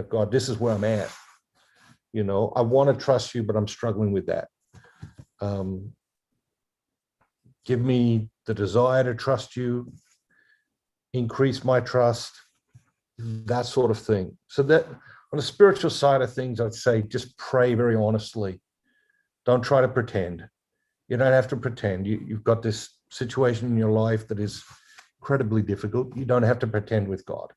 God, this is where I'm at. I want to trust you, but I'm struggling with that. Give me the desire to trust you, increase my trust, that sort of thing. So that on the spiritual side of things, I'd say just pray very honestly. Don't try to pretend. You don't have to pretend. You've got this situation in your life that is incredibly difficult. You don't have to pretend with God.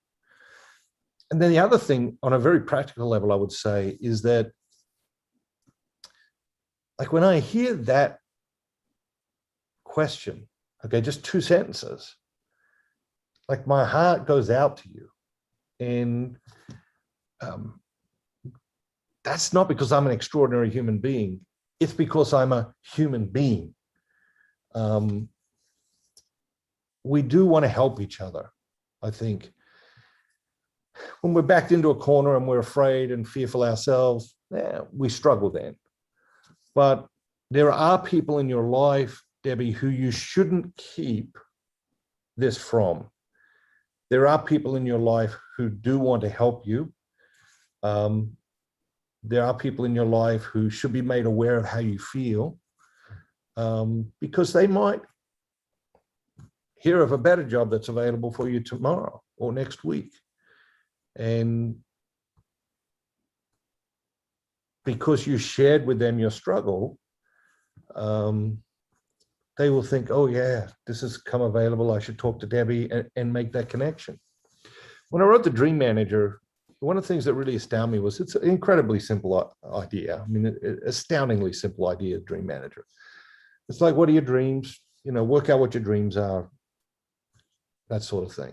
And then the other thing on a very practical level, I would say, is that like when I hear that question, okay, just two sentences, like my heart goes out to you. And that's not because I'm an extraordinary human being. It's because I'm a human being. We do want to help each other, I think. When we're backed into a corner and we're afraid and fearful ourselves, we struggle then. But there are people in your life, Debbie, who you shouldn't keep this from. There are people in your life who do want to help you. There are people in your life who should be made aware of how you feel, because they might hear of a better job that's available for you tomorrow or next week. And because you shared with them your struggle, they will think, oh yeah, this has come available. I should talk to Debbie and make that connection. When I wrote The Dream Manager, one of the things that really astounded me was it's an incredibly simple idea. I mean, astoundingly simple idea, Dream Manager. It's like, what are your dreams? You know, work out what your dreams are, that sort of thing.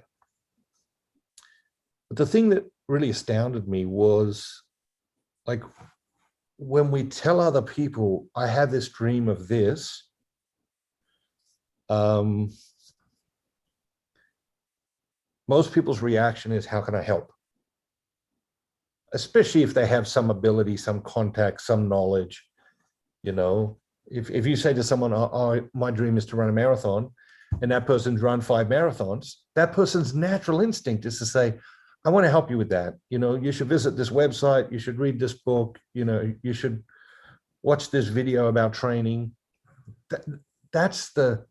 But the thing that really astounded me was, like, when we tell other people, I had this dream of this, most people's reaction is, how can I help? Especially if they have some ability, some contact, some knowledge. You know, if you say to someone, oh, my dream is to run a marathon, and that person's run 5 marathons, that person's natural instinct is to say, I want to help you with that. You know, you should visit this website, you should read this book, you know, you should watch this video about training. That's the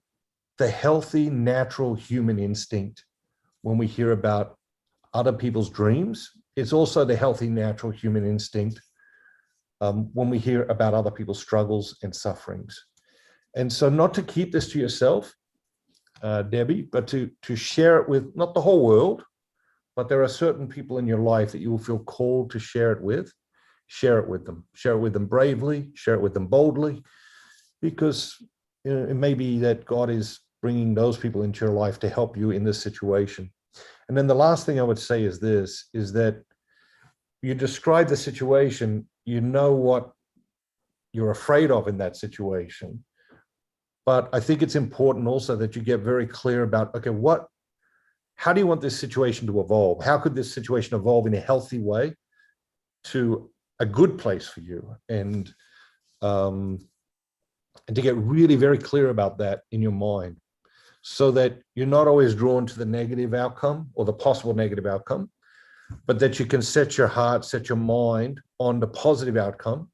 healthy, natural human instinct when we hear about other people's dreams. It's also the healthy, natural human instinct when we hear about other people's struggles and sufferings. And so, not to keep this to yourself, Debbie, but to share it with not the whole world, but there are certain people in your life that you will feel called to share it with. Share it with them. Share it with them bravely. Share it with them boldly, because it may be that God is bringing those people into your life to help you in this situation. And then the last thing I would say is this, is that you describe the situation, you know what you're afraid of in that situation. But I think it's important also that you get very clear about, okay, how do you want this situation to evolve? How could this situation evolve in a healthy way to a good place for you? And to get really very clear about that in your mind, so that you're not always drawn to the negative outcome or the possible negative outcome, but that you can set your heart, set your mind on the positive outcome,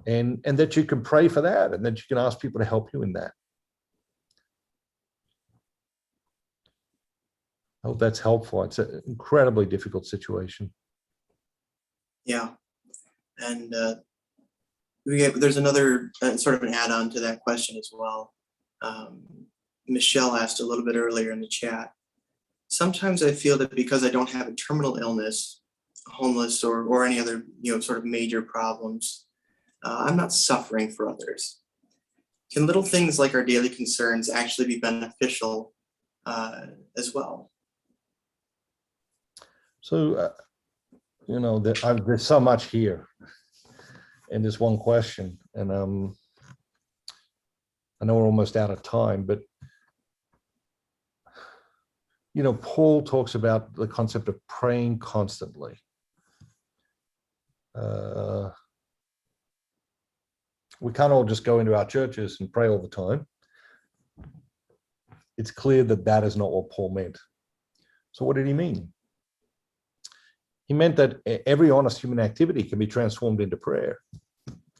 and that you can pray for that, and that you can ask people to help you in that. I hope that's helpful. It's an incredibly difficult situation. Yeah. And there's another sort of an add-on to that question as well. Michelle asked a little bit earlier in the chat. Sometimes I feel that because I don't have a terminal illness, homeless, or any other, sort of major problems, I'm not suffering for others. Can little things like our daily concerns actually be beneficial as well? So, there's so much here in this one question, and I know we're almost out of time, but Paul talks about the concept of praying constantly. We can't all just go into our churches and pray all the time. It's clear that that is not what Paul meant. So what did he mean? He meant that every honest human activity can be transformed into prayer.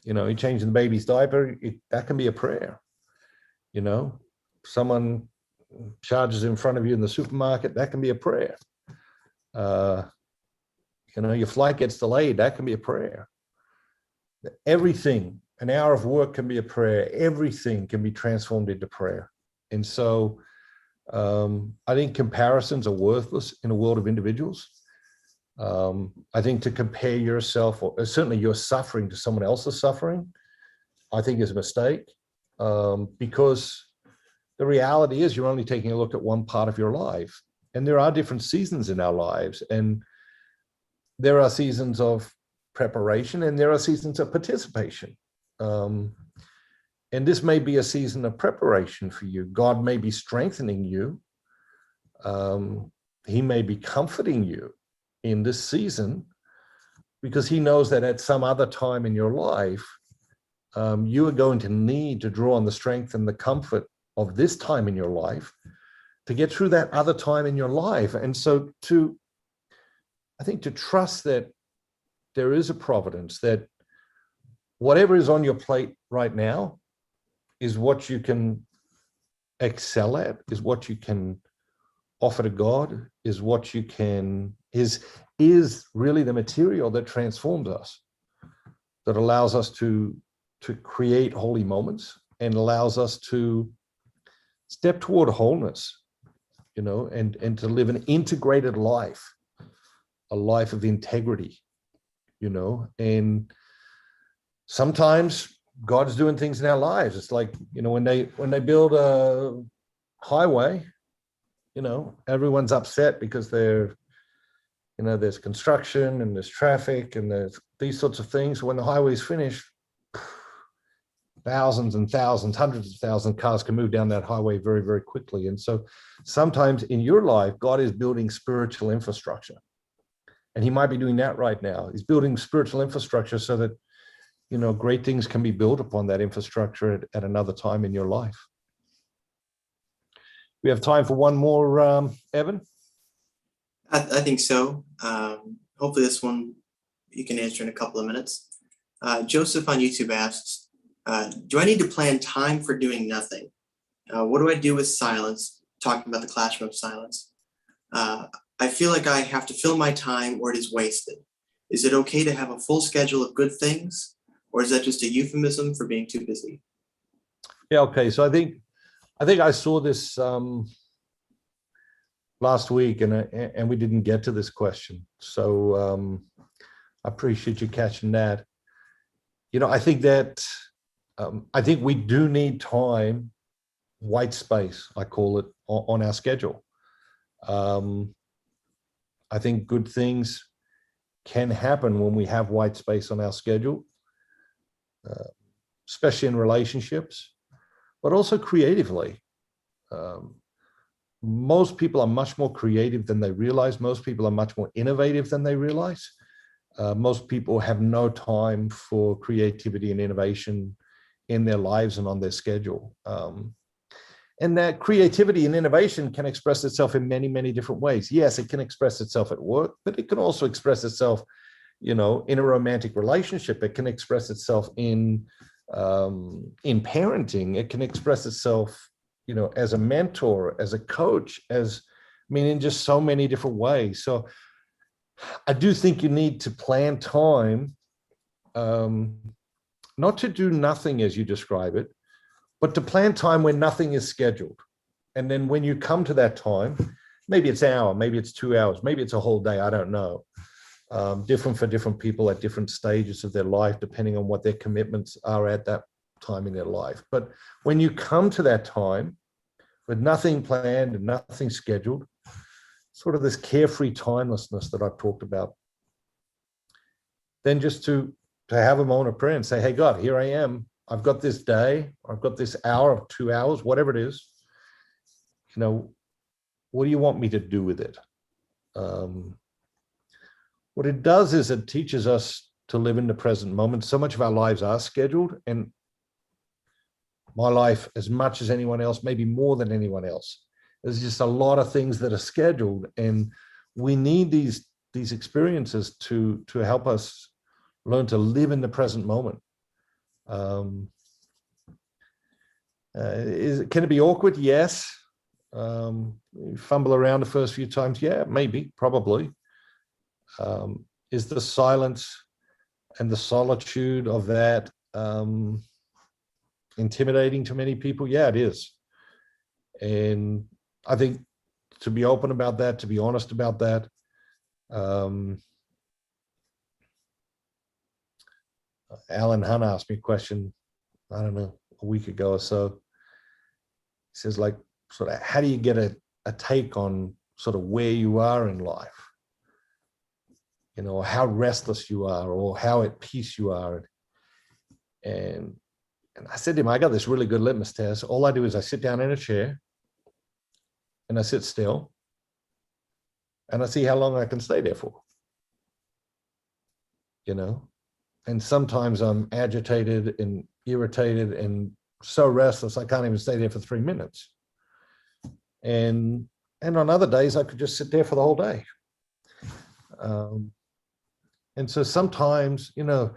You changing the baby's diaper, that can be a prayer. Someone charges in front of you in the supermarket, that can be a prayer. Your flight gets delayed, that can be a prayer. Everything, an hour of work can be a prayer. Everything can be transformed into prayer. And so I think comparisons are worthless in a world of individuals. I think to compare yourself, or certainly your suffering, to someone else's suffering, I think is a mistake, because the reality is you're only taking a look at one part of your life, and there are different seasons in our lives, and there are seasons of preparation and there are seasons of participation. And this may be a season of preparation for you. God may be strengthening you. He may be comforting you in this season, because he knows that at some other time in your life, you are going to need to draw on the strength and the comfort of this time in your life to get through that other time in your life. And so I think to trust that there is a providence, that whatever is on your plate right now is what you can excel at, is what you can offer to God, is what you can, is really the material that transforms us, that allows us to create holy moments, and allows us to step toward wholeness, and to live an integrated life, a life of integrity, and sometimes God's doing things in our lives. It's like, when they build a highway, everyone's upset because there's construction and there's traffic and there's these sorts of things. When the highway's finished, thousands and thousands, hundreds of thousands of cars can move down that highway very, very quickly. And so sometimes in your life, God is building spiritual infrastructure. And he might be doing that right now. He's building spiritual infrastructure so that, great things can be built upon that infrastructure at another time in your life. We have time for one more, Evan? I think so. Hopefully this one you can answer in a couple of minutes. Joseph on YouTube asks, do I need to plan time for doing nothing? What do I do with silence? Talking about the classroom of silence. I feel like I have to fill my time or it is wasted. Is it okay to have a full schedule of good things? Or is that just a euphemism for being too busy? Yeah, okay. So I think I saw this last week and we didn't get to this question. So I appreciate you catching that. I think that I think we do need time, white space, I call it, on our schedule. I think good things can happen when we have white space on our schedule, especially in relationships, but also creatively. Most people are much more creative than they realize. Most people are much more innovative than they realize. Most people have no time for creativity and innovation in their lives and on their schedule. And that creativity and innovation can express itself in many, many different ways. Yes, it can express itself at work, but it can also express itself, in a romantic relationship. It can express itself in parenting. It can express itself, as a mentor, as a coach, in just so many different ways. So I do think you need to plan time, not to do nothing as you describe it, but to plan time when nothing is scheduled. And then when you come to that time, maybe it's an hour, maybe it's 2 hours, maybe it's a whole day, I don't know. Different for different people at different stages of their life, depending on what their commitments are at that time in their life. But when you come to that time with nothing planned and nothing scheduled, sort of this carefree timelessness that I've talked about, then just to have a moment of prayer and say, hey, God, here I am. I've got this day, I've got this hour or 2 hours, whatever it is. What do you want me to do with it? What it does is it teaches us to live in the present moment. So much of our lives are scheduled, and my life, as much as anyone else, maybe more than anyone else, there's just a lot of things that are scheduled, and we need these experiences to help us learn to live in the present moment. Can it be awkward? Yes. Fumble around the first few times? Yeah, maybe, probably. Is the silence and the solitude of that intimidating to many people? Yeah, it is. And I think to be open about that, to be honest about that, Alan Hunt asked me a question, I don't know, a week ago or so. He says, like, sort of, how do you get a take on sort of where you are in life? How restless you are or how at peace you are. And I said to him, I got this really good litmus test. All I do is I sit down in a chair and I sit still and I see how long I can stay there for. And sometimes I'm agitated and irritated and so restless I can't even stay there for 3 minutes. And on other days I could just sit there for the whole day. And so sometimes, it's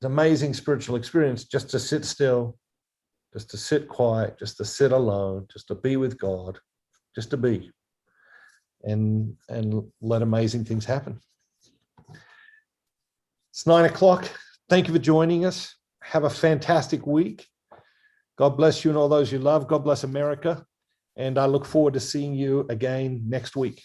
amazing spiritual experience just to sit still, just to sit quiet, just to sit alone, just to be with God, just to be, and let amazing things happen. It's 9 o'clock. Thank you for joining us. Have a fantastic week. God bless you and all those you love. God bless America. And I look forward to seeing you again next week.